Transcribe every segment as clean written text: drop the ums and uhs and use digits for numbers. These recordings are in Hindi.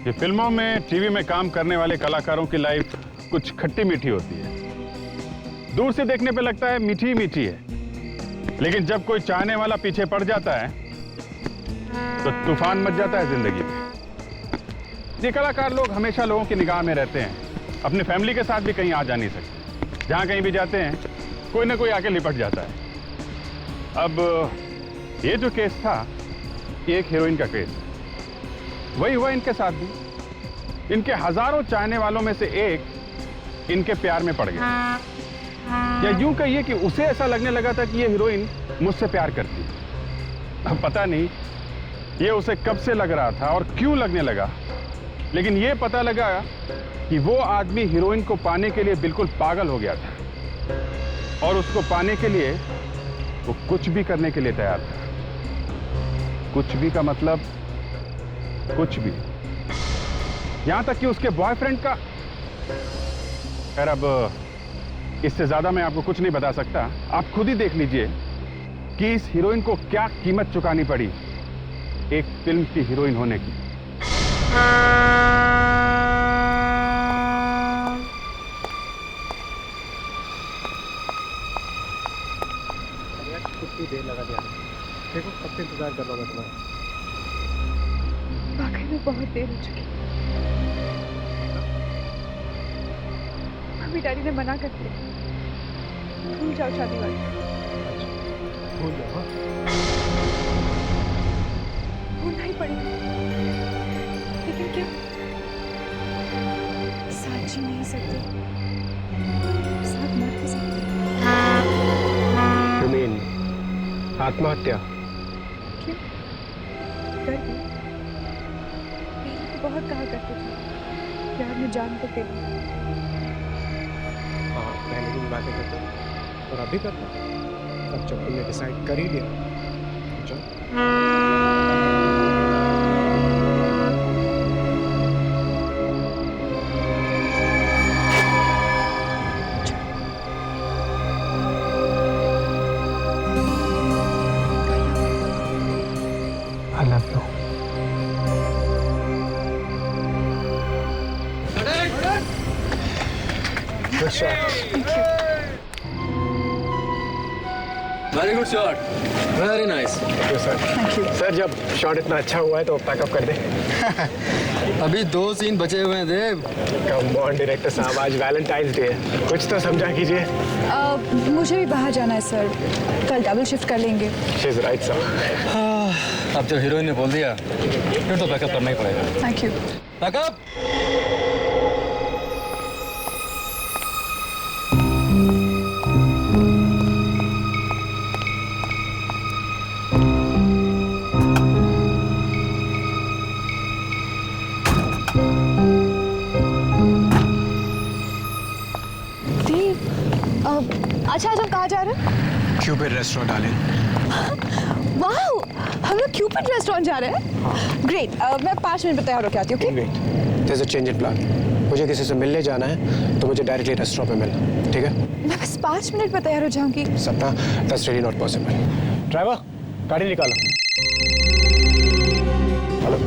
ये फिल्मों में, टीवी में काम करने वाले कलाकारों की लाइफ कुछ खट्टी मीठी होती है। दूर से देखने पे लगता है मीठी ही मीठी है, लेकिन जब कोई चाहने वाला पीछे पड़ जाता है तो तूफान मच जाता है जिंदगी में। ये कलाकार लोग हमेशा लोगों की निगाह में रहते हैं, अपनी फैमिली के साथ भी कहीं आ जा नहीं सकते। जहां कहीं भी जाते हैं कोई ना कोई आके लिपट जाता है। अब ये जो केस था, ये एक हीरोइन का केस है। वही हुआ इनके साथ भी। इनके हजारों चाहने वालों में से एक इनके प्यार में पड़ गया, या यूं कहिए कि उसे ऐसा लगने लगा था कि ये हीरोइन मुझसे प्यार करती है। अब पता नहीं ये उसे कब से लग रहा था और क्यों लगने लगा, लेकिन ये पता लगा कि वो आदमी हीरोइन को पाने के लिए बिल्कुल पागल हो गया था, और उसको पाने के लिए वो कुछ भी करने के लिए तैयार था। कुछ भी का मतलब कुछ भी, यहां तक कि उसके बॉयफ्रेंड का। खैर, अब इससे ज्यादा मैं आपको कुछ नहीं बता सकता। आप खुद ही देख लीजिए कि इस हीरोइन को क्या कीमत चुकानी पड़ी एक फिल्म की हीरोइन होने की। कितनी देर लगा दिया, देखो कब से इंतजार कर रहा हूं मैं तुम्हारा। वाकई में बहुत देर हो चुकी। मम्मी डैडी ने मना कर दिया, भूल जाओ शादी वाली। भूल जाओ। हाँ? भूलना ही पड़ेगा, लेकिन क्या? साथ जी नहीं सकते, साथ मर भी सकते। You mean आत्महत्या? क्यों? डर गई? पीली तो बहुत कहा करते थे, प्यार में जान तो दे दी। हाँ, पहले दिन बातें करते और अभी करता। अब जब तुमने डिसाइड कर ही लिया, चलो। I love you. Good shot. Very good shot, very nice. Thank you, sir. Sir, जब शॉट इतना अच्छा हुआ है तो पैकअप कर दे। अभी 2 सीन बचे हुए हैं देव। कम ऑन डायरेक्टर साहब, आज वैलेंटाइंस डे है, कुछ तो समझा कीजिए। मुझे भी बाहर जाना है सर, कल डबल शिफ्ट कर लेंगे। She is right, sir. अब जब हीरोइन ने बोल दिया फिर तो बैकअप करना ही पड़ेगा। Thank you. बैकअप। अच्छा, आज हम कहाँ जा रहे हैं? Cupid restaurant darling. वाओ, हम लोग क्यूपिड रेस्टोरेंट जा रहे हैं। ग्रेट, मैं 5 मिनट में तैयार होकर आती हूँ। Okay? Great. There's a change in plan. मुझे किसी से मिलने जाना है तो मुझे डायरेक्टली रेस्टोरेंट पे मिलना, ठीक है? मैं बस 5 मिनट में तैयार हो जाऊंगी। सपना, that's really not possible. Driver, गाड़ी निकालो। हेलो।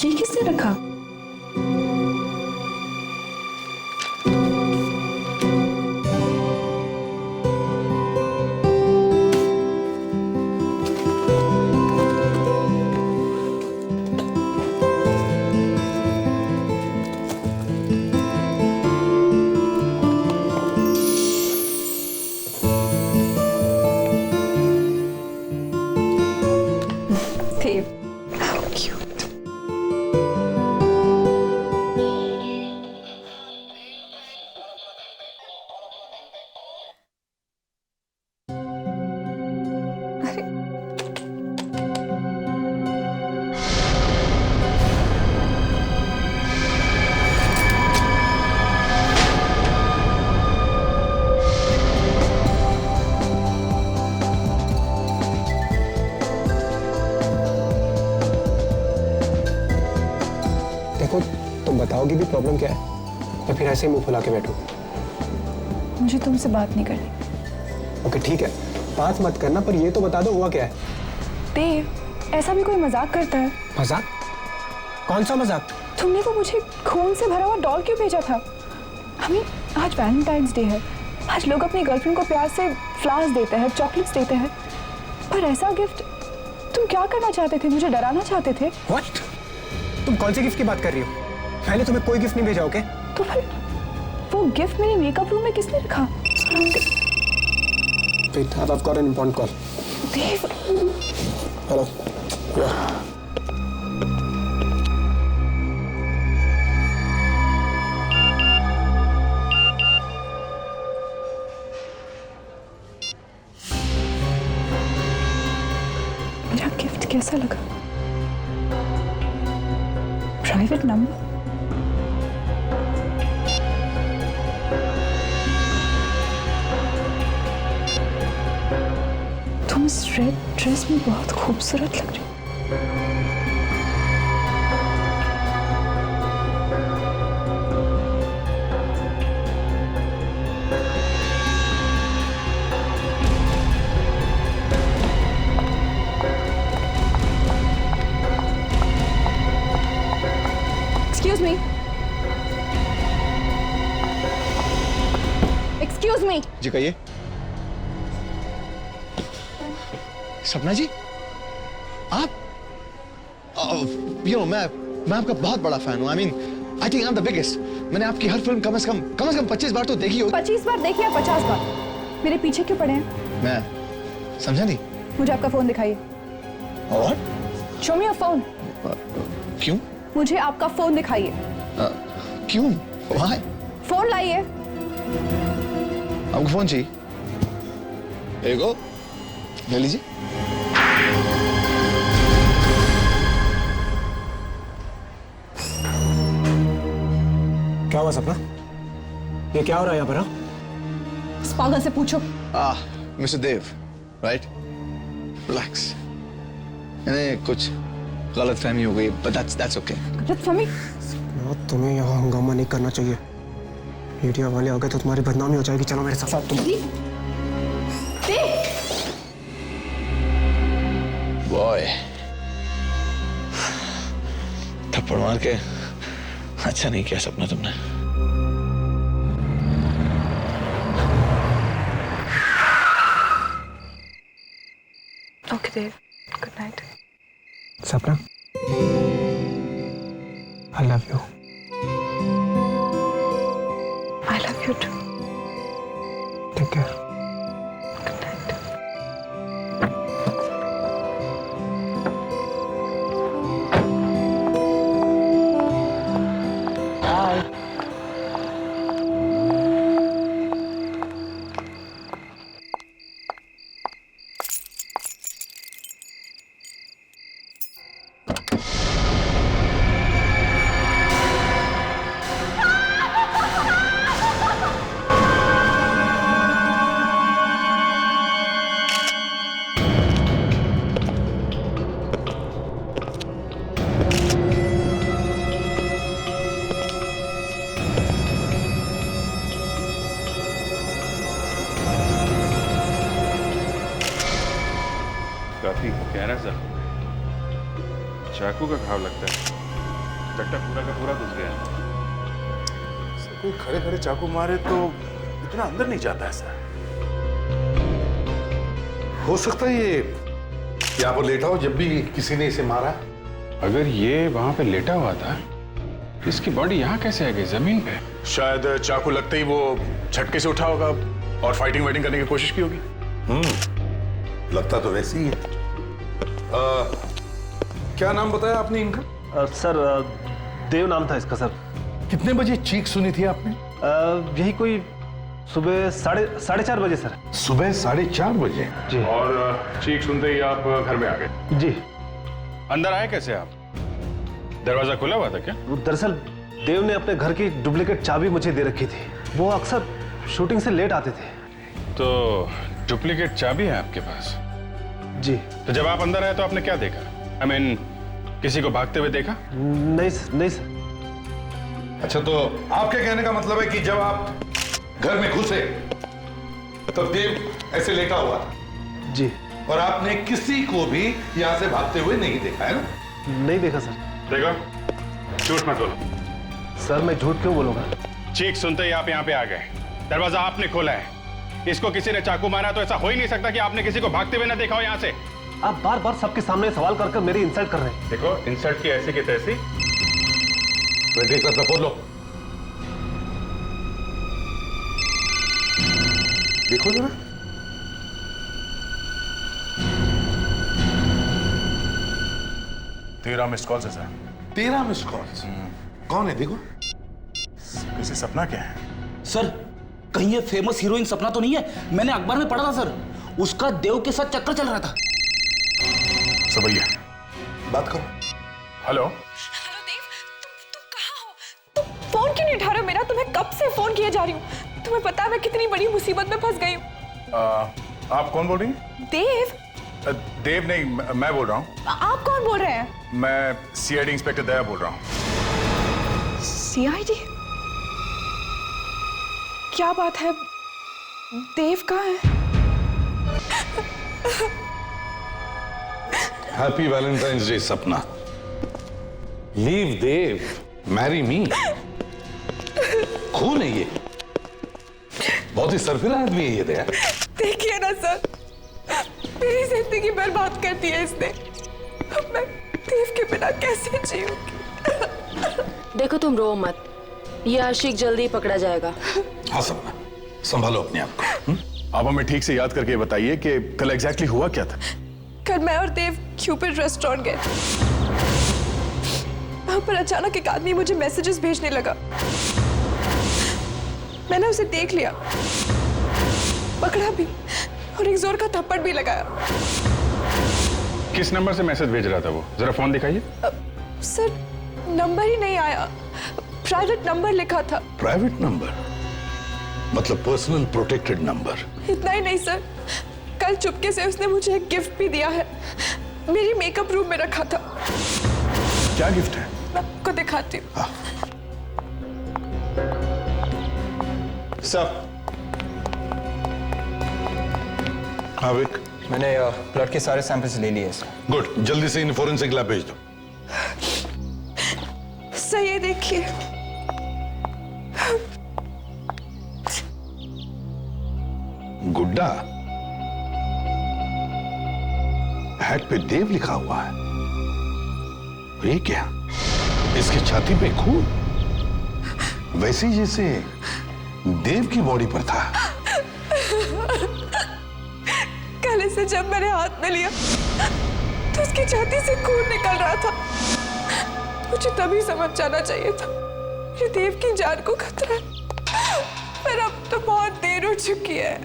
ये किसने रखा? How cute. देखो तुम बताओगी भी प्रॉब्लम क्या है या फिर ऐसे ही मुंह फुला के बैठो? मुझे तुमसे बात नहीं करनी। ओके ठीक है, बात मत करना, पर ये तो बता दो हुआ क्या है। देव, ऐसा भी कोई मजाक करता है? मजाक? कौन सा मजाक? तुमने वो मुझे खून से भरा हुआ डॉल क्यों भेजा था? आज वैलेंटाइंस डे है, आज लोग अपनी गर्लफ्रेंड को प्यार से फ्लावर्स देते हैं, चॉकलेट्स देते हैं, पर ऐसा गिफ्ट तुम क्या करना चाहते थे? मुझे डराना चाहते थे? What? तुम कौन से गिफ्ट की बात कर रही हो? मैंने तुम्हें कोई गिफ्ट नहीं भेजा, ओके? तो फिर वो गिफ्ट मेरे मेकअप रूम में किसने रखा? Wait, I've got an important call. Dev, Hello. Yeah. मेरा गिफ्ट कैसा लगा? Private number? तुम इस रेड ड्रेस में बहुत खूबसूरत लग रही हो। Excuse me. Excuse me. जी कहिए। सपना जी, आप मैं आपका बहुत बड़ा फैन हूँ। I think I am the biggest. मैंने आपकी हर फिल्म कम से कम 25 बार तो देखी होगी। 25 बार देखिए, 50 बार। मेरे पीछे क्यों पड़े हैं? मैं समझा नहीं। मुझे आपका फोन दिखाइए। और Show me your phone. क्यों? मुझे आपका फोन दिखाइए। क्यों? Why? फोन लाइए। आपको फोन चाहिए? Here you go. ले लीजिए। क्या हुआ सपना? ये क्या हो रहा है यहाँ पर? इस पागल से पूछो। मिस्टर देव, राइट? रिलैक्स। नहीं, कुछ गलतफहमी हो गई, but that's okay. गलतफहमी? तुम्हें यहाँ हंगामा नहीं करना चाहिए। मीडिया वाले आ गए तो तुम्हारी बदनामी हो जाएगी। चलो मेरे साथ। तुम बॉय, थप्पड़ मार के अच्छा नहीं किया सपना तुमने। ओके देव, गुड नाइट। सपना, I love you. I love you too. Take care. Good night. काफी गहरा जख्म है, चाकू का घाव लगता है, चट्टा पूरा का पूरा घुस गया। कोई खड़े खड़े चाकू मारे तो इतना अंदर नहीं जाता ऐसा। हो सकता है ये यहाँ पर लेटा हो जब भी किसी ने इसे मारा। अगर ये वहां पे लेटा हुआ था, इसकी बॉडी यहाँ कैसे आ गई जमीन पे? शायद चाकू लगते ही वो झटके से उठा होगा और फाइटिंग वाइटिंग करने की कोशिश की होगी। लगता तो वैसे ही है। क्या नाम बताया आपने इनका? सर देव नाम था इसका सर। कितने बजे चीख सुनी थी आपने? यही कोई सुबह साढ़े चार बजे सर। सुबह 4:30 बजे जी। और चीख सुनते ही आप घर में आ गए? जी। अंदर आए कैसे आप? दरवाजा खुला हुआ था क्या? दरअसल देव ने अपने घर की डुप्लीकेट चाबी मुझे दे रखी थी। वो अक्सर शूटिंग से लेट आते थे। तो डुप्लीकेट चाबी है आपके पास? जी। तो जब आप अंदर आए तो आपने क्या देखा? I mean, किसी को भागते हुए देखा? नहीं सर। अच्छा, तो आपके कहने का मतलब है कि जब आप घर में घुसे तो देव ऐसे लेटा हुआ था जी। और आपने किसी को भी यहां से भागते हुए नहीं देखा, है ना? नहीं देखा सर। देखो, झूठ मत बोलो। सर मैं झूठ क्यों बोलूंगा? चीख सुनते ही आप यहाँ पे आ गए। दरवाजा आपने खोला है। इसको किसी ने चाकू मारा तो ऐसा हो ही नहीं सकता कि आपने किसी को भागते हुए ना देखा हो यहाँ से। आप बार बार सबके सामने सवाल कर मेरी इंसल्ट कर रहे हैं। देखो, इंसल्ट की ऐसी की तैसी। बेटे का बोल लो। देखो जरा। तेरह मिस्ड कॉल है सर। 13 missed calls. कौन है देखो? किसी सपना क्या है? सर कहीं ये फेमस हीरोइन सपना तो नहीं है? मैंने अखबार में पढ़ा था सर, उसका देव के साथ चक्कर चल रहा था। सब भैया बात करो। हेलो। हेलो देव, तुम कहाँ हो? तुम फोन क्यों नहीं उठा रहे हो मेरा? तुम्हें कब से फोन किए जा रही हूँ। तुम्हें पता है मैं कितनी बड़ी मुसीबत में फंस गई हूँ। आप कौन बोल रही हैं? देव? देव नहीं, मैं बोल रहा हूँ। आप कौन बोल रहे हैं? मैं सीआईडी इंस्पेक्टर दया बोल रहा हूँ। सीआईडी? क्या बात है? देव कहाँ है? हैप्पी वैलेंटाइंस डे सपना। लीव देव, मैरी मी। खून है ये, बहुत ही सरफिरा आदमी है ये दया। देखिए ना सर, मेरी जिंदगी बर्बाद कर दी है इसने। अब मैं देव के बिना कैसे जीऊंगी? देखो तुम रो मत, ये आशिक जल्दी पकड़ा जाएगा। हाँ सपना, संभालो अपने आप को। आप हमें ठीक से याद करके बताइए कि कल एग्जैक्टली हुआ क्या था? कल मैं और देव क्यूपिड रेस्टोरेंट गए थे। वहां पर अचानक एक आदमी मुझे मैसेजेस भेजने लगा। मैंने उसे देख लिया, पकड़ा भी और एक जोर का थप्पड़ भी लगाया। किस नंबर से मैसेज भेज रहा था वो? जरा फोन दिखाइए। सर नंबर ही नहीं आया, प्राइवेट नंबर लिखा था। प्राइवेट नंबर मतलब पर्सनल प्रोटेक्टेड नंबर? इतना ही नहीं सर, कल चुपके से उसने मुझे एक गिफ्ट भी दिया है। मेरी मेकअप रूम में रखा था। क्या गिफ्ट है? मैं आपको दिखाती हूँ। सर हाँ विक, मैंने ब्लड के सारे सैंपल्स ले लिए सर। गुड, जल्दी से इन फोरेंसिक लैब भेज दो। सर ये देखिए, गुड्डा, हैट पे देव लिखा हुआ है। ये क्या? इसकी छाती पे खून, वैसे ही जैसे देव की बॉडी पर था। कल इसे जब मैंने हाथ में लिया तो उसकी छाती से खून निकल रहा था। मुझे तभी समझ जाना चाहिए था कि देव की जान को खतरा है, पर अब तो बहुत देर हो चुकी है।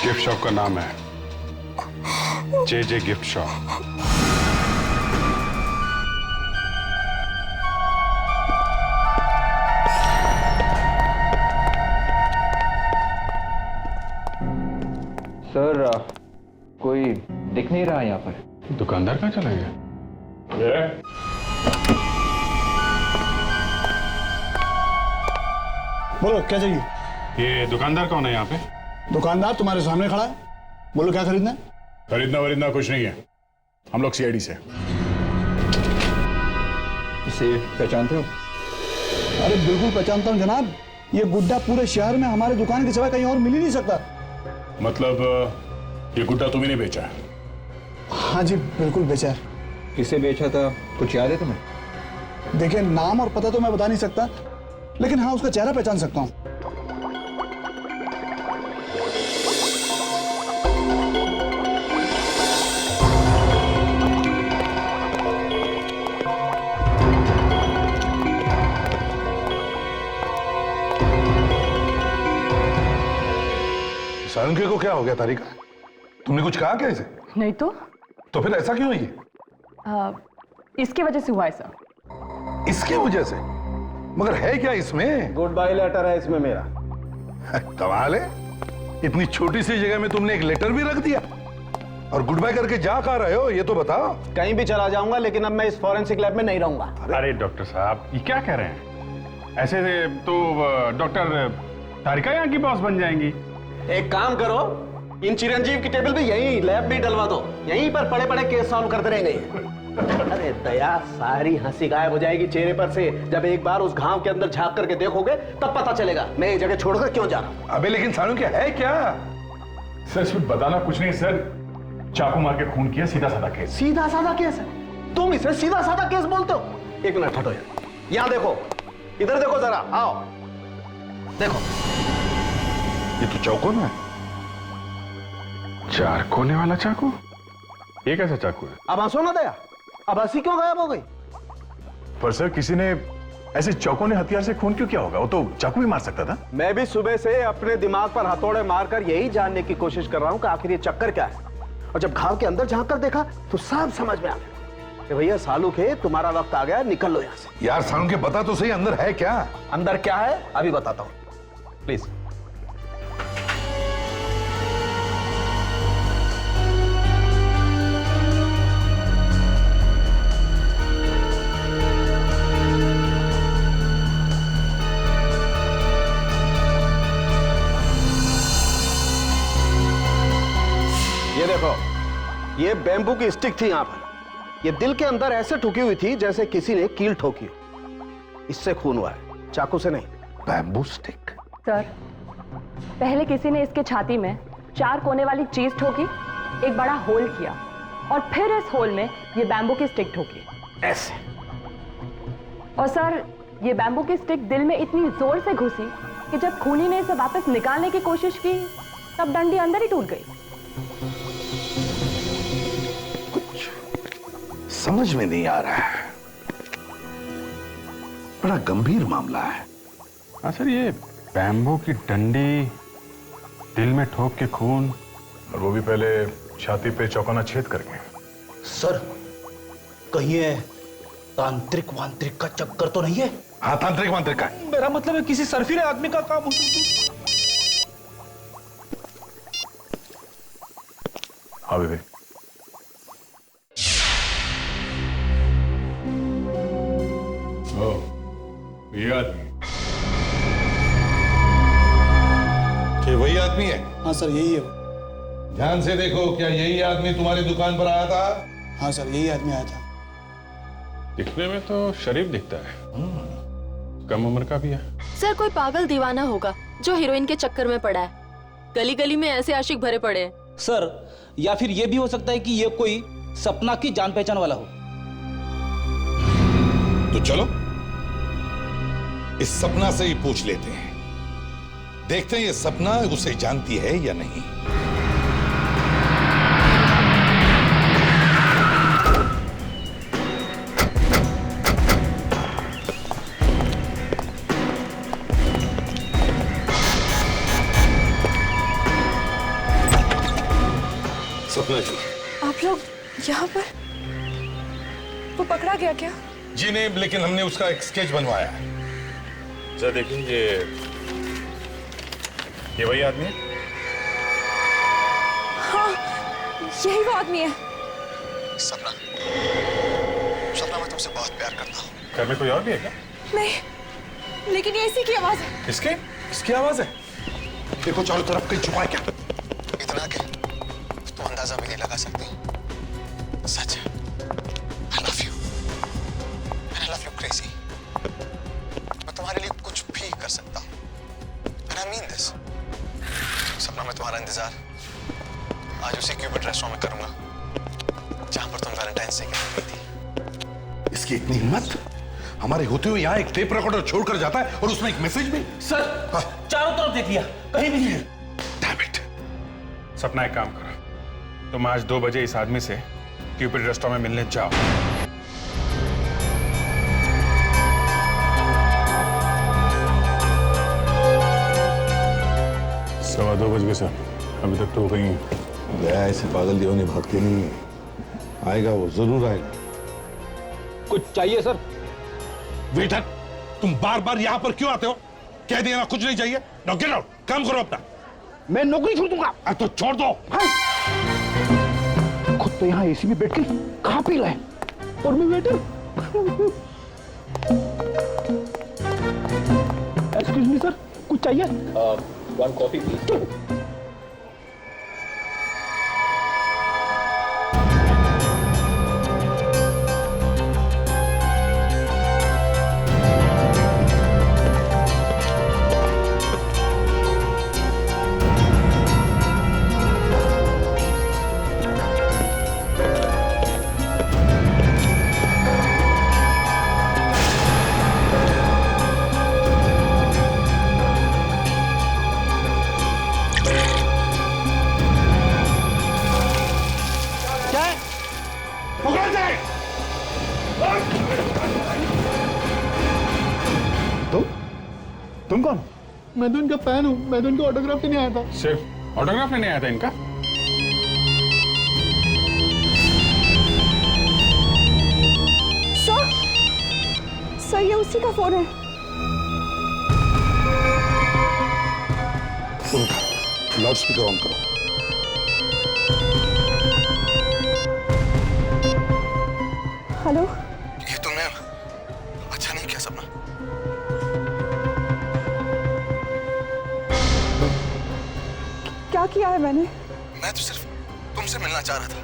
गिफ्ट शॉप का नाम है जे गिफ्ट शॉप। सर कोई दिख नहीं रहा यहाँ पर। दुकानदार कहाँ चला गया? बोलो क्या चाहिए? ये दुकानदार कौन है यहाँ पे? दुकानदार तुम्हारे सामने खड़ा है, बोलो क्या खरीदना है? खरीदना वरीदना कुछ नहीं है, हम लोग सीआईडी से। इसे पहचानते हो? अरे बिल्कुल पहचानता हूँ जनाब, ये गुड्डा पूरे शहर में हमारे दुकान के सिवा कहीं और मिल ही नहीं सकता। मतलब ये गुड्डा तुम्हें नहीं बेचा है? हाँ जी बिल्कुल बेचा है। किसे बेचा था कुछ याद है तुम्हें? देखिए नाम और पता तो मैं बता नहीं सकता, लेकिन हाँ उसका चेहरा पहचान सकता हूँ। सारंगी को क्या हो गया तारिका? तुमने कुछ कहा क्या इसे? नहीं तो फिर ऐसा क्यों है? इसकी वजह से हुआ है सर। इसकी वजह से? मगर है क्या इसमें? गुड बाय लेटर है इसमें मेरा। कमाल है, इतनी छोटी सी जगह में तुमने एक लेटर भी रख दिया। और गुड बाय करके जा कहाँ रहे हो ये तो बताओ। कहीं भी चला जाऊंगा, लेकिन अब मैं इस फॉरेंसिक लैब में नहीं रहूंगा। अरे डॉक्टर साहब ये क्या कह रहे हैं? ऐसे तो डॉक्टर तारिका यहाँ की बॉस बन जाएंगी। एक काम करो, इन चिरंजीव की टेबल पे यहीं लैब भी डलवा दो, यहीं पर पड़े पड़े केस सॉल्व करते रहेंगे। अरे दया, सारी हंसी गायब हो जाएगी चेहरे पर से जब एक बार उस घाव के अंदर झांक करके देखोगे, तब पता चलेगा मैं ये जगह छोड़कर क्यों जा रहा हूं। अबे लेकिन सानू क्या है क्या? सर इसमें बताना कुछ नहीं सर, चाकू मार के खून किया, सीधा साधा केस। सीधा साधा केस है? तुम इसे सीधा साधा केस बोलते हो? एक मिनट हटो यार, यहां देखो, इधर देखो जरा, आओ देखो। ये तो चौकोन है। 4 कोने वाला चाकू? ये कैसा चाकू है? अब हंसो ना दया, अब हंसी क्यों गायब हो गई? पर सर किसी ने ऐसे चौकोने हथियार से खून क्यों किया होगा? वो तो चाकू भी मार सकता था। मैं भी सुबह से अपने दिमाग पर हथौड़े मारकर यही जानने की कोशिश कर रहा हूं कि आखिर ये चक्कर क्या है। और जब घाव के अंदर झांक कर देखा तो सब समझ में आ गया कि भैया सालू के तुम्हारा वक्त आ गया, निकल लो यहां से। यार सानू के बता तो सही, अंदर है क्या? अंदर क्या है अभी बताता हूं, प्लीज। ये देखो, ये बैम्बू की स्टिक थी यहां पर। ये दिल के अंदर ऐसे ठुकी हुई थी जैसे किसी ने कील ठोकी हो। इससे खून हुआ है, चाकू से नहीं। Bamboo stick? सर, पहले किसी ने इसके छाती में 4 कोने वाली चीज ठोकी, एक बड़ा होल किया और फिर इस होल में ये बैम्बू की स्टिक ठोकी ऐसे। और सर, ये बैम्बू की स्टिक दिल में इतनी जोर से घुसी कि जब खूनी ने इसे वापस निकालने की कोशिश की तब डंडी अंदर ही टूट गई। समझ में नहीं आ रहा है, बड़ा गंभीर मामला है। हाँ सर, ये बैम्बू की डंडी दिल में ठोक के खून, और वो भी पहले छाती पे चौकोना छेद करके। सर कहीं ये तांत्रिक वांत्रिक का चक्कर तो नहीं है? हाँ, तांत्रिक वांत्रिक का है। मेरा मतलब है किसी सरफिरे आदमी का काम हो सकता है। हाँ बेबी। ये आदमी क्या वही आदमी है? हाँ सर, यही है। ध्यान से देखो, क्या यही आदमी तुम्हारी दुकान पर आया था? हाँ सर, यही आदमी आया था। दिखने में तो शरीफ दिखता है, कम उम्र का भी है। सर, कोई पागल दीवाना होगा जो हीरोइन के चक्कर में पड़ा है। गली गली में ऐसे आशिक भरे पड़े हैं। सर, या फिर यह भी हो सकता है कि ये कोई सपना की जान पहचान वाला हो। तो चलो इस सपना से ही पूछ लेते हैं, देखते हैं ये सपना उसे जानती है या नहीं। सपना जी, आप लोग यहाँ पर? वो पकड़ा गया क्या? जी नहीं, लेकिन हमने उसका एक स्केच बनवाया है। सर देखिए, ये वही आदमी है? हाँ, यही वो आदमी है। सपना, सपना मैं तुमसे बहुत प्यार करता हूँ। घर में कोई और भी है क्या? नहीं, लेकिन ये इसी की आवाज है। इसकी आवाज है? देखो चारों तरफ कहीं छुपा है क्या? इतना के तुम अंदाजा भी नहीं लगा सकती। सच है, I love you and I love you crazy। मैं तुम्हारे लिए कुछ भी कर सकता हूँ and I mean this। सपना, मैं तुम्हारा इंतजार आज उसी क्यूपिड रेस्टोरेंट में करूंगा जहां पर तुम वैलेंटाइंस डे के दिन थी। इसकी इतनी हिम्मत, हमारे होते हुए यहाँ एक टेप रिकॉर्डर छोड़कर जाता है और उसमें एक मैसेज भी। सर, चारों तरफ देख लिया, कहीं भी नहीं है। Damn it। सपना, एक काम करो, तुम आज 2 बजे इस आदमी से क्यूपिड रेस्टोरेंट में मिलने जाओ। 2:15 बज गए सर, अभी तक तो कहीं गया। ऐसे पागल दीवाने भागते नहीं, आएगा वो, जरूर आएगा। कुछ चाहिए सर? वेटर, तुम बार बार यहाँ पर क्यों आते हो? कह दिया ना कुछ नहीं चाहिए। नाउ गेट आउट, काम करो अपना। मैं नौकरी छोड़ दूंगा। तो छोड़ दो। तो यहाँ एसी में बैठ के खा पी रहे और मैं वेटर। एक्सक्यूज मी सर, कुछ चाहिए? 1 कॉफी प्लीज। तुम कौन? मैं तो इनका फैन हूँ, मैं तो इनका ऑटोग्राफ लेने आया था। सिर्फ ऑटोग्राफ लेने आया था इनका? सर ये उसी का फोन है। उनका लाउड स्पीकर ऑन करो। हेलो, ये तुमने अच्छा नहीं किया सपना। क्या किया है मैंने? मैं तो सिर्फ तुमसे मिलना चाह रहा था।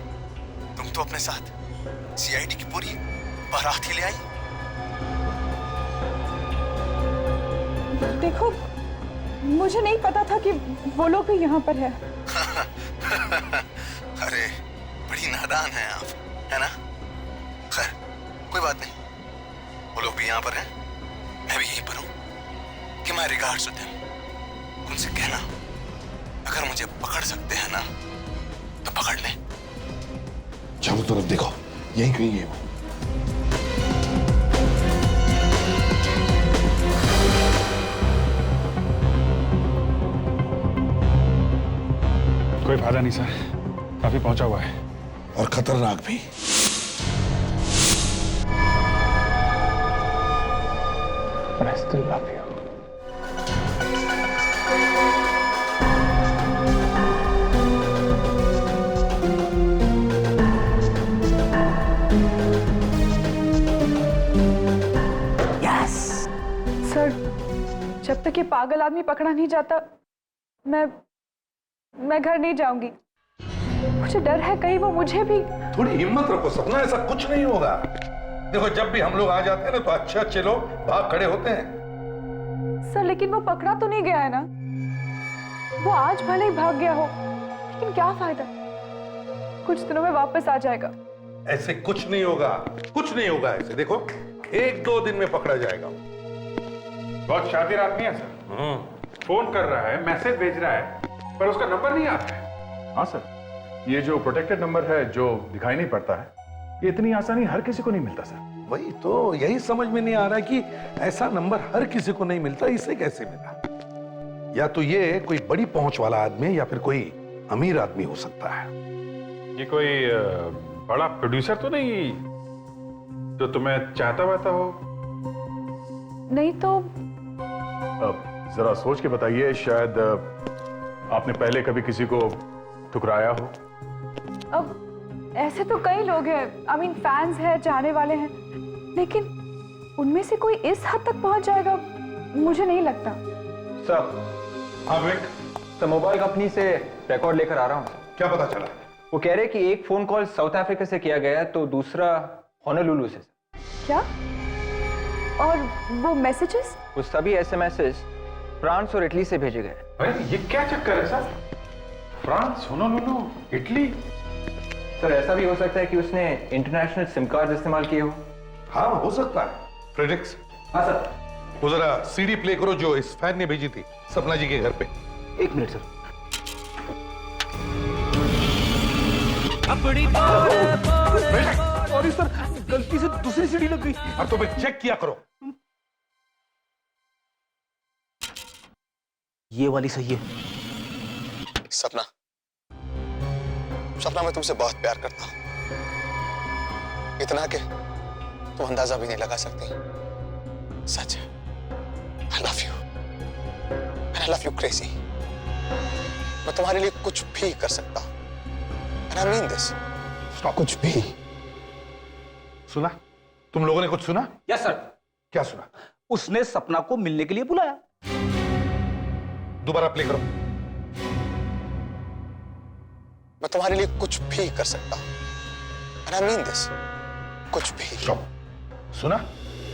तुम तो अपने साथ सीआईडी की पूरी बारात ही ले आई। देखो, मुझे नहीं पता था कि वो लोग भी यहाँ पर है। अरे बड़ी नादान है आप, है ना? खैर कोई बात नहीं, वो लोग भी यहाँ पर हैं, मैं भी यहीं पर हूँ। कि माय रिगार्ड्स टू देम। उनसे कहना अगर मुझे पकड़ सकते हैं ना तो पकड़ लें। चारों तरफ देखो, यहीं कहीं है वो। कोई फायदा नहीं सर, काफी पहुंचा हुआ है और खतरनाक भी। I still love you. Sir, जब तक ये पागल आदमी पकड़ा नहीं जाता मैं घर नहीं जाऊंगी। मुझे डर है कहीं वो मुझे भी। थोड़ी हिम्मत रखो सपना, ऐसा कुछ नहीं होगा। देखो जब भी हम लोग आ जाते हैं ना तो अच्छे अच्छे लोग भाग खड़े होते हैं। सर लेकिन वो पकड़ा तो नहीं गया है ना? वो आज भले ही भाग गया हो, लेकिन क्या फायदा? कुछ दिनों में वापस आ जाएगा। ऐसे कुछ नहीं होगा, कुछ नहीं होगा ऐसे। देखो 1-2 दिन में पकड़ा जाएगा। बहुत शातिर आदमी है सर। फोन कर रहा है, मैसेज भेज रहा है, पर उसका नंबर नहीं आता है। हाँ सर, ये जो प्रोटेक्टेड नंबर है जो दिखाई नहीं पड़ता है, ये इतनी आसानी हर किसी को नहीं मिलता सर। वही तो, यही समझ में नहीं आ रहा कि ऐसा नंबर हर किसी को नहीं मिलता, इसे कैसे मिला? या तो ये कोई बड़ी पहुंच वाला आदमी है या फिर कोई अमीर आदमी हो सकता है। ये कोई बड़ा प्रोड्यूसर तो नहीं जो तुम्हें चाहता वाता हो? नहीं तो जरा सोच के बताइए, शायद आपने पहले कभी किसी को ठुकराया हो। अब ऐसे तो कई लोग हैं, आई मीन फैंस हैं, चाहने वाले हैं, लेकिन उनमें से कोई इस हद तक पहुंच जाएगा मुझे नहीं लगता। सर, हाँ विक, सर मोबाइल कंपनी से रिकॉर्ड लेकर आ रहा हूँ। क्या पता चला? वो कह रहे कि एक फोन कॉल साउथ अफ्रीका से किया गया तो दूसरा होनोलुलु से। क्या? और वो मैसेजेस? वो सभी एसएमएसेस फ्रांस और इटली से भेजे गए। अरे ये क्या चक्कर है sir? France, Honolulu, Italy? Sir ऐसा भी हो सकता है कि उसने इंटरनेशनल सिम कार्ड इस्तेमाल किए हो। हाँ हो सकता है। फ्रेडरिक्स, हाँ सर। वो जरा सीडी प्ले करो जो इस फैन ने भेजी थी सपना जी के घर पे। 1 मिनट सर। सॉरी सर, गलती से दूसरी सीडी लग गई। अब तो भाई चेक किया करो। ये वाली सही है। सपना, सपना मैं तुमसे बहुत प्यार करता हूं, इतना कि तुम अंदाजा भी नहीं लगा सकती। सच है, I love you and I love you crazy। मैं तुम्हारे लिए कुछ भी कर सकता हूं and I mean this। Stop. कुछ भी सुना? तुम लोगों ने कुछ सुना? Yes sir. क्या सुना? उसने सपना को मिलने के लिए बुलाया। दोबारा प्ले करो। मैं तुम्हारे लिए कुछ भी कर सकता हूं। And I mean this. कुछ भी। स्टॉप। सुना?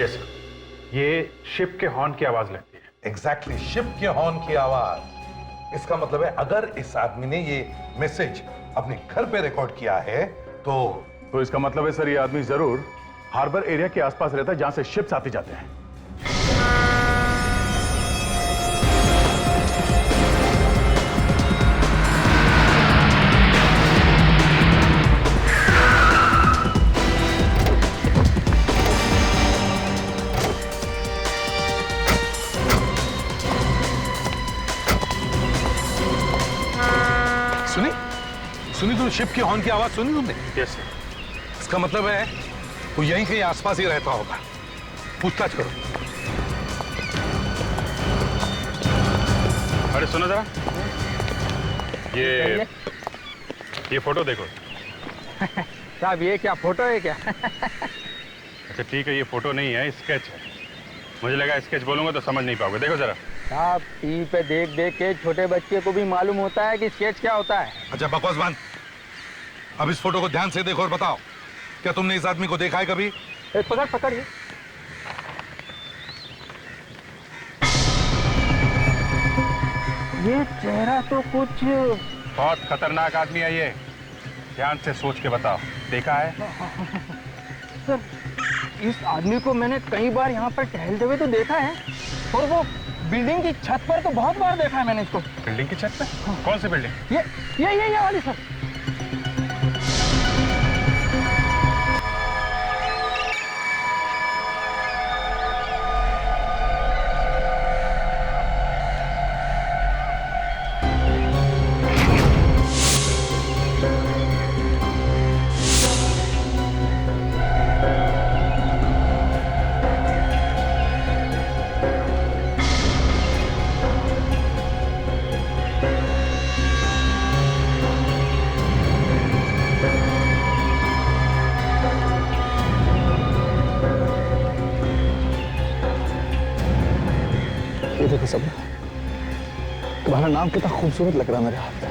यस सर, ये शिप के हॉर्न की आवाज लगती है। एग्जैक्टली, शिप के हॉर्न की आवाज। इसका मतलब है अगर इस आदमी ने ये मैसेज अपने घर पे रिकॉर्ड किया है तो इसका मतलब है सर, ये आदमी जरूर हार्बर एरिया के आसपास रहता है जहां से शिप्स आते जाते हैं। सुनी तुम शिप के हॉर्न की आवाज सुनी तुमने? Yes sir. इसका मतलब है वो यहीं कहीं आसपास ही रहता होगा। पूछताछ करो। अरे सुनो जरा, ये फोटो देखो। साहब ये क्या फोटो है क्या? अच्छा ठीक है, ये फोटो नहीं है, स्केच है। मुझे लगा स्केच बोलूंगा तो समझ नहीं पाओगे। देखो जरा। साहब टीवी पे देख देख के छोटे बच्चे को भी मालूम होता है कि स्केच क्या होता है। अच्छा बकवास बंद। अब इस फोटो को ध्यान से देखो और बताओ, क्या तुमने इस आदमी को देखा है कभी? पकड़ पकड़ ये चेहरा तो कुछ बहुत खतरनाक आदमी है ये। ध्यान से सोच के बताओ, देखा है? सर इस आदमी को मैंने कई बार यहाँ पर टहलते हुए तो देखा है, और वो बिल्डिंग की छत पर तो बहुत बार देखा है मैंने इसको। बिल्डिंग की छत पे? हाँ। कौन सी बिल्डिंग? ये वाली सर। देखो सब, तुम्हारा नाम कितना खूबसूरत लग रहा है मेरे हाथ में।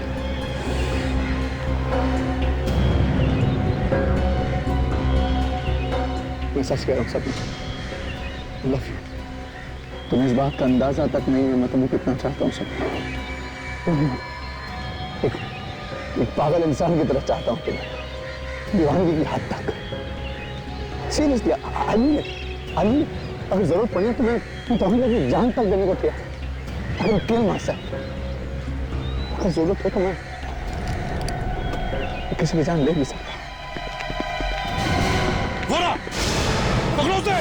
मैं सच कह रहा हूँ सब, लव यू। तुम्हें इस बात का अंदाजा तक नहीं है मैं तुम्हें कितना चाहता हूँ सब। एक पागल इंसान की तरह चाहता हूँ तुम्हें, दीवानगी की हद तक। सीरियसली, आई अगर जरूरत पड़ी तो मैं तुम्हें अपनी जान तक देने को तैयार। अगर किल मार सकता, अगर जरूरत हो तो मैं किसी की जान ले भी सकता। गोरा, पकड़ो उसे।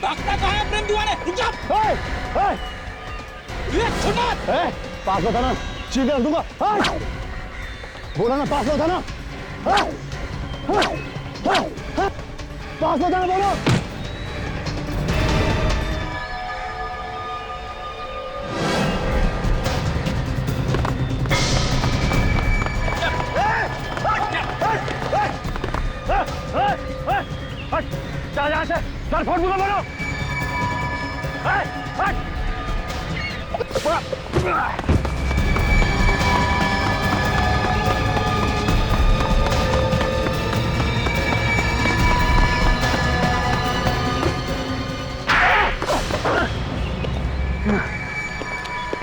भागता कहाँ है प्रेम दीवाने? रुक जा। पास में था ना, चीख कर दूंगा। बोला ना पास में था ना, पास में था ना, बोलो। चल यहाँ से, सर फोन दूंगा, बोलो।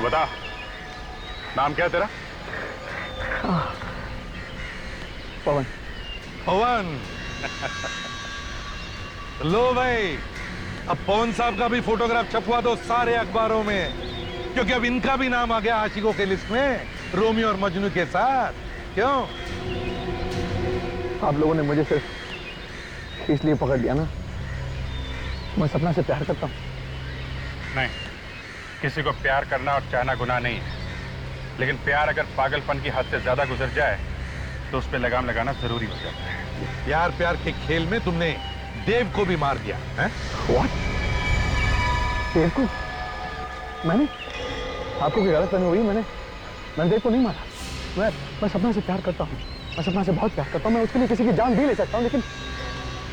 बता, नाम क्या है तेरा? पवन। पवन। लो भाई, अब पवन साहब का भी फोटोग्राफ छपवा दो सारे अखबारों में, क्योंकि अब इनका भी नाम आ गया आशिकों के लिस्ट में, रोमियो और मजनू के साथ। क्यों? आप लोगों ने मुझे सिर्फ इसलिए पकड़ लिया ना, मैं सपना से प्यार करता हूँ। नहीं, किसी को प्यार करना और चाहना गुनाह नहीं है, लेकिन प्यार अगर पागलपन की हद से ज्यादा गुजर जाए तो उस पर लगाम लगाना जरूरी हो जाता है। प्यार प्यार के खेल में तुमने देव को भी मार दिया है? What? देव को? मैंने आपको कोई गलतफहमी हुई? मैंने देव को नहीं मारा। मैं सपना से प्यार करता हूँ, मैं सपना से बहुत प्यार करता हूँ, मैं उसके लिए किसी की जान भी ले सकता हूँ, लेकिन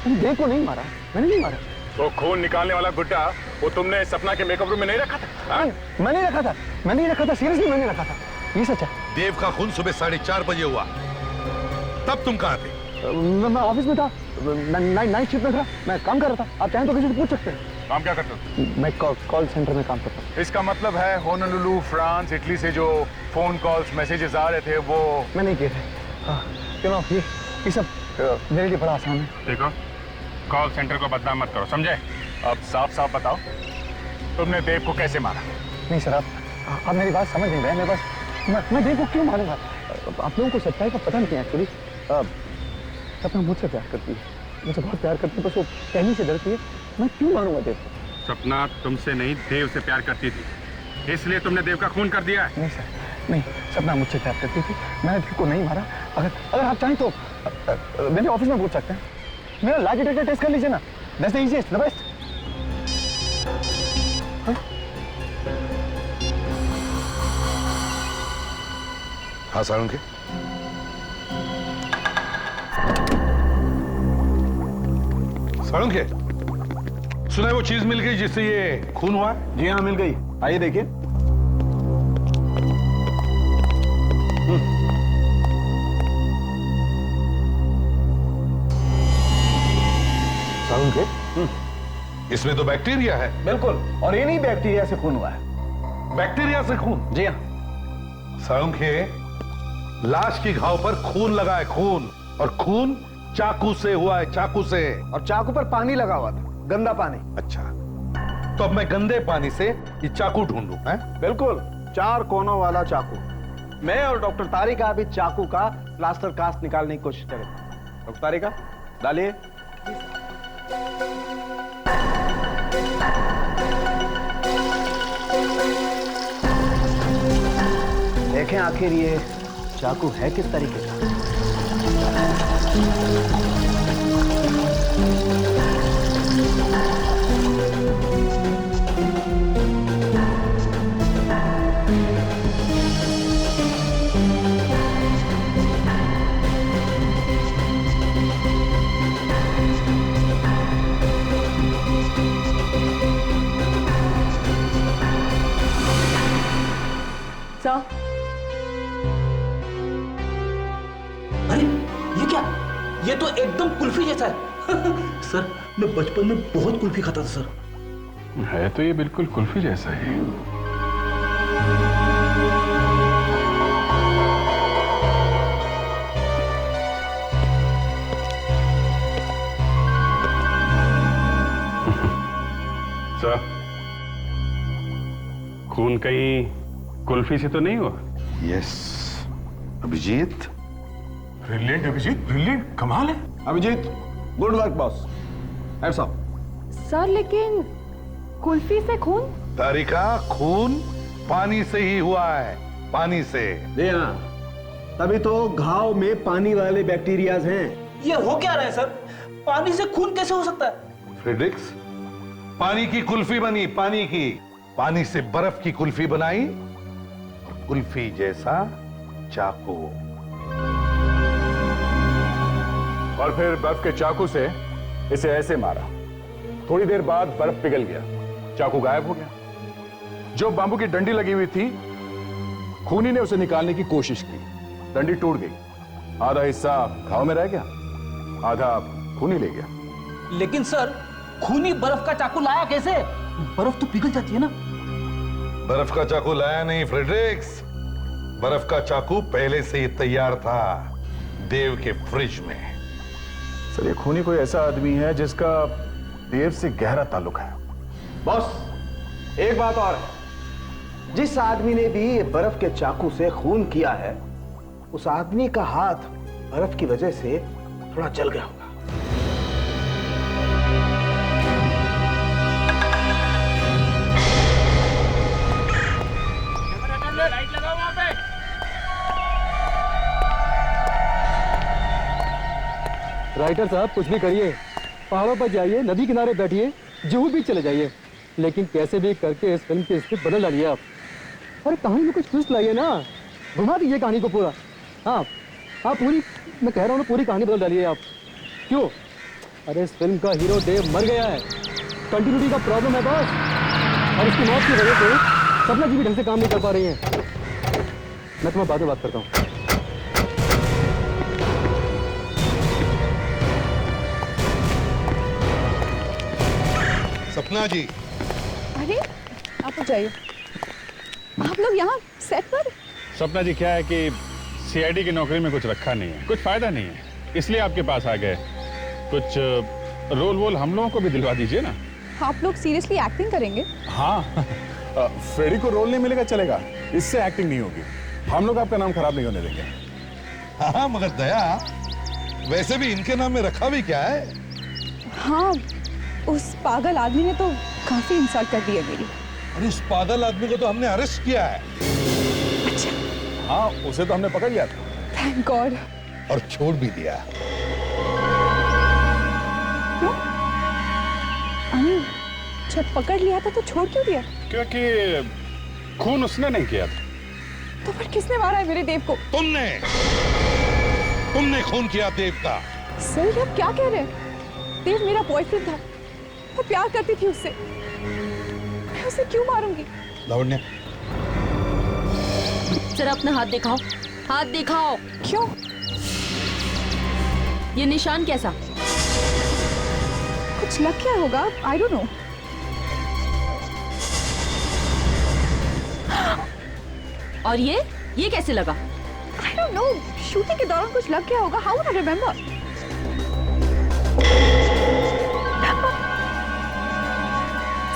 मैंने देव को नहीं मारा, मैंने नहीं मारा। तो खून निकालने वाला गुड्डा वो तुमने सपना के मेकअप रूम में नहीं रखा था? मैं नहीं रखा था, सीरियसली मैंने रखा था, ये सच है। देव का खून सुबह 4:30 बजे हुआ, तब तुम कहाँ थे? मैं ऑफिस में था, नाइट शिफ्ट में था, मैं काम कर रहा था। आप चाहें तो किसी से पूछ सकते हैं। काम क्या करते हो? मैं कॉल सेंटर में काम करता हूँ। इसका मतलब है होनोलुलु, फ्रांस, इटली से जो फोन कॉल्स मैसेजेस आ रहे थे वो मैं नहीं किए थे। क्यों ये सब मेरे लिए बड़ा आसान है। देखो, कॉल सेंटर को बदनाम मत करो, समझे? अब साफ साफ बताओ, तुमने देव को कैसे मारा? नहीं सर, आप मेरी बात समझ नहीं रहे। मेरे पास मैं देव को क्यों मारूंगा? आप लोगों को सच्चाई का पता नहीं है एक्चुअली। सपना मुझसे प्यार करती है, मुझसे बहुत प्यार करती है, बस वो कहने से डरती है। मैं क्यों मारूंगा देव को? सपना तुमसे नहीं, देव से प्यार करती थी, इसलिए तुमने देव का खून कर दिया है। नहीं सर, नहीं, सपना मुझसे प्यार करती थी, मैंने देव को नहीं मारा। अगर आप चाहें तो मेरे ऑफिस में पूछ सकते हैं। मेरा लाई डिटेक्टर टेस्ट कर लीजिए ना, that's the easiest, the best. हाँ साळुंखे, साळुंखे, सुना है वो चीज मिल गई जिससे ये खून हुआ? जी हाँ, मिल गई। आइए देखिए। साळुंखे, इसमें तो बैक्टीरिया है। बिल्कुल, और इन्हीं बैक्टीरिया से खून हुआ है। बैक्टीरिया से खून? जी हाँ। साळुंखे, लाश की घाव पर खून लगा है, खून, और खून चाकू से हुआ है, चाकू से। और चाकू पर पानी लगा हुआ था, गंदा पानी। अच्छा, तो अब मैं गंदे पानी से ये चाकू ढूंढूं? हैं? बिल्कुल, 4 कोनों वाला चाकू। मैं और डॉक्टर तारिका अभी चाकू का प्लास्टर कास्ट निकालने की कोशिश करेंगे। डॉक्टर तारिका, डालिए। देखें आखिर ये चाकू है किस तरीके का। सर, अरे ये क्या? ये तो एकदम कुल्फी जैसा है। सर, मैं बचपन में बहुत कुल्फी खाता था सर। है तो ये बिल्कुल कुल्फी जैसा ही। सर, खून कहीं कुल्फी से तो नहीं हुआ? Yes Abhijeet. Brilliant Abhijeet, brilliant, कमाल है। Abhijeet, good work boss. Hats off. Sir लेकिन कुल्फी से खून? तारिका, खून पानी से ही हुआ है, पानी से। जी हाँ, तभी तो घाव में पानी वाले बैक्टीरियाज हैं। ये हो क्या रहा है सर? पानी से खून कैसे हो सकता है? फ्रेडरिक्स, पानी की कुल्फी बनी, पानी की, पानी से बर्फ की कुल्फी बनाई, और कुल्फी जैसा चाकू। और फिर बर्फ के चाकू से इसे ऐसे मारा। थोड़ी देर बाद बर्फ पिघल गया, चाकू गायब हो गया। जो बांबू की डंडी लगी हुई थी, खूनी ने उसे निकालने की कोशिश की, डंडी टूट गई, आधा हिस्सा घाव में रह गया, आधा खूनी ले गया। लेकिन सर, खूनी बर्फ का चाकू लाया कैसे? बर्फ तो पिघल जाती है ना। बर्फ का चाकू लाया नहीं फ्रेडरिक्स, बर्फ का चाकू पहले से ही तैयार था देव के फ्रिज में। सर, ये खूनी कोई ऐसा आदमी है जिसका देव से गहरा ताल्लुक है। बॉस, एक बात और है, जिस आदमी ने भी ये बर्फ के चाकू से खून किया है, उस आदमी का हाथ बर्फ की वजह से थोड़ा जल गया होगा। लाइट लगाओ वहां पे। राइटर साहब, कुछ भी करिए, पहाड़ों पर जाइए, नदी किनारे बैठिए, जुहू बीच चले जाइए, लेकिन कैसे भी करके इस फिल्म की स्क्रिप्ट बदल डालिए आप। अरे कहानी में कुछ ट्विस्ट लाइए ना, घुमा दीजिए कहानी को पूरा। हाँ आप पूरी, मैं कह रहा हूँ ना, पूरी कहानी बदल डालिए आप। क्यों? अरे इस फिल्म का हीरो देव मर गया है, कंटिन्यूटी का प्रॉब्लम है बस, और उसकी मौत की वजह से सपना जी भी ढंग से काम नहीं कर पा रही हैं। मैं तुम्हें बाद में बात करता हूँ। सपना जी। अरे आप जाइए, आप लोग यहाँ सेट पर? सपना जी, क्या है कि सीआईडी की नौकरी में कुछ रखा नहीं है, कुछ फायदा नहीं है, इसलिए आपके पास आ गए। कुछ रोल वोल हम लोगों को भी दिलवा दीजिए ना। आप लोग सीरियसली एक्टिंग करेंगे? हाँ फ्रेडी को रोल नहीं मिलेगा चलेगा, इससे एक्टिंग नहीं होगी। हम लोग आपका नाम खराब नहीं होने देंगे। हाँ मगर दया, वैसे भी इनके नाम में रखा भी क्या है? हाँ, उस पागल आदमी ने तो काफी इंसल्ट कर दी है मेरी। अरे उस पागल आदमी को तो हमने अरेस्ट किया है। अच्छा। हाँ उसे तो हमने पकड़ लिया था। Thank God. और छोड़ भी दिया। क्यों? जब पकड़ लिया था तो छोड़ क्यों दिया? क्योंकि खून उसने नहीं किया था। तो फिर किसने मारा है मेरे देव को? तुमने खून किया देव का। सर आप क्या कह रहे हैं? देव मेरा बॉयफ्रेंड था, मैं प्यार करती थी उससे, मैं उसे क्यों मारूंगी? लावण्या, जरा अपना हाथ दिखाओ, हाथ दिखाओ। क्यों? ये निशान कैसा? कुछ लग गया होगा, आई डोंट नो। और ये कैसे लगा? आई डोंट नो, शूटिंग के दौरान कुछ लग गया होगा। How would I remember?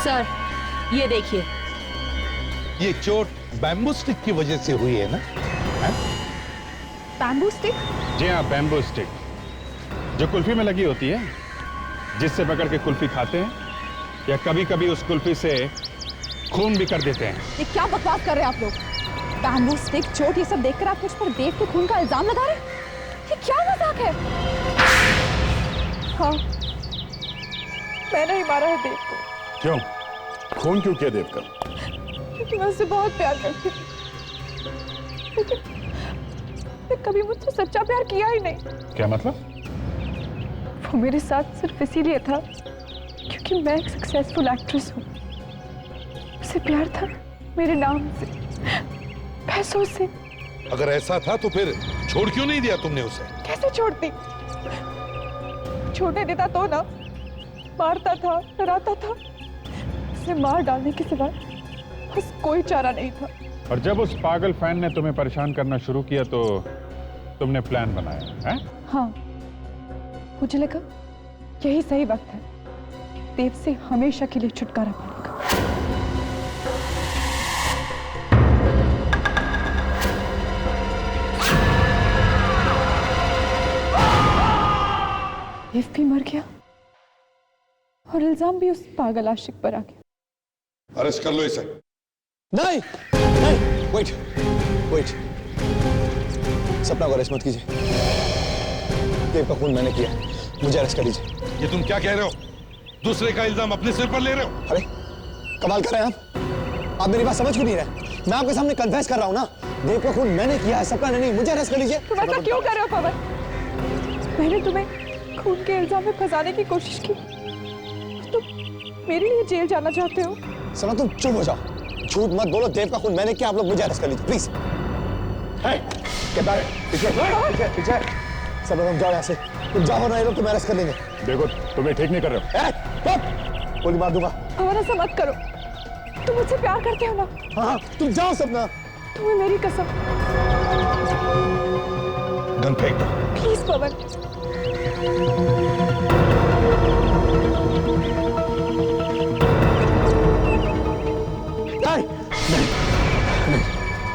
Sir ये देखिए, ये चोट बैम्बू स्टिक की वजह से हुई है ना? Bamboo stick? जी हाँ, बैम्बू स्टिक, जो कुल्फी में लगी होती है, जिससे पकड़ के कुल्फी खाते हैं, या कभी कभी उस कुल्फी से खून भी कर देते हैं। ये क्या बकवास कर रहे हैं आप लोग? बैम्बू स्टिक, चोट, ये सब देखकर आप मुझ पर देव के खून का इल्जाम लगा रहे हैं? ये क्या मजाक है? हाँ, मैंने ही मारा है देव को। क्यों? खून क्यों किया देव का? क्योंकि मैं उससे बहुत प्यार करती थी, लेकिन कभी मुझसे सच्चा प्यार किया ही नहीं। क्या मतलब? वो मेरे साथ सिर्फ इसीलिए था क्योंकि मैं एक सक्सेसफुल एक्ट्रेस हूँ। उसे प्यार था मेरे नाम से, पैसों से। अगर ऐसा था तो फिर छोड़ क्यों नहीं दिया तुमने उसे? कैसे छोड़ती? छोड़ने देता तो ना, मारता था, डराता था। उसे मार डालने के सिवा बस कोई चारा नहीं था। और जब उस पागल फैन ने तुम्हें परेशान करना शुरू किया तो तुमने प्लान बनाया है? हाँ, मुझे लगा यही सही वक्त है देव से हमेशा के लिए छुटकारा पाने का। देव भी मर गया और इल्जाम भी उस पागल आशिक पर आ गया। अरेस्ट कर लो इसे। नहीं, नहीं, वेट। सपना को अरेस्ट मत कीजिए। देव का खून मैंने किया, मुझे अरेस्ट कर लीजिए। ये तुम क्या कह रहे हो? दूसरे का इल्जाम अपने सिर पर ले रहे हो? अरे कमाल कर रहे हैं आप मेरी बात समझ क्यों नहीं रहे? मैं आपके सामने कन्फेस कर रहा हूं ना, देव का खून मैंने किया है, सपना ने नहीं। मुझे अरेस्ट कर लीजिए। तुम ऐसा क्यों कर रहे हो पवन? मैंने तुम्हें खून के इल्जाम में फंसाने की कोशिश की, तुम मेरे लिए जेल जाना चाहते हो? सपना तुम चुप हो जाओ, झूठ मत बोलो। देव का खून मैंने किया, आप लोग मुझे अरेस्ट कर लीजिए प्लीज। पीछे सपना तुम जाओ यहाँ से, तुम जाओ ना, ये लोग तुम्हें अरेस्ट कर लेंगे। देखो तुम्हें ठीक नहीं कर रहे हो। गोली मार दूंगा। पवन ऐसा मत करो, तुम मुझसे प्यार करते हो ना? हाँ, तुम जाओ सपना। तुम्हें मेरी कसम। गन फेंक दो। प्लीज पवन।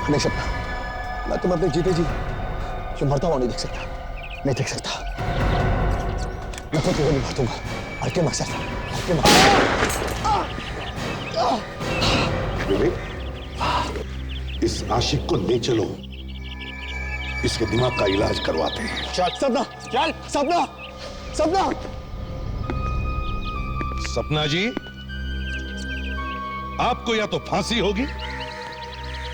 नहीं सपना, मैं तुम्हें अपने जीते जी जो मरता हुआ नहीं देख सकता, नहीं देख सकता। मैं खुद को गोली मार दूंगा। हल्के मार सकता, हल्के मार। इस आशिक को ले चलो, इसके दिमाग का इलाज करवाते हैं। चल सपना, चल सपना, सपना। सपना जी, आपको या तो फांसी होगी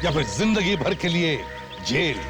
या फिर जिंदगी भर के लिए जेल।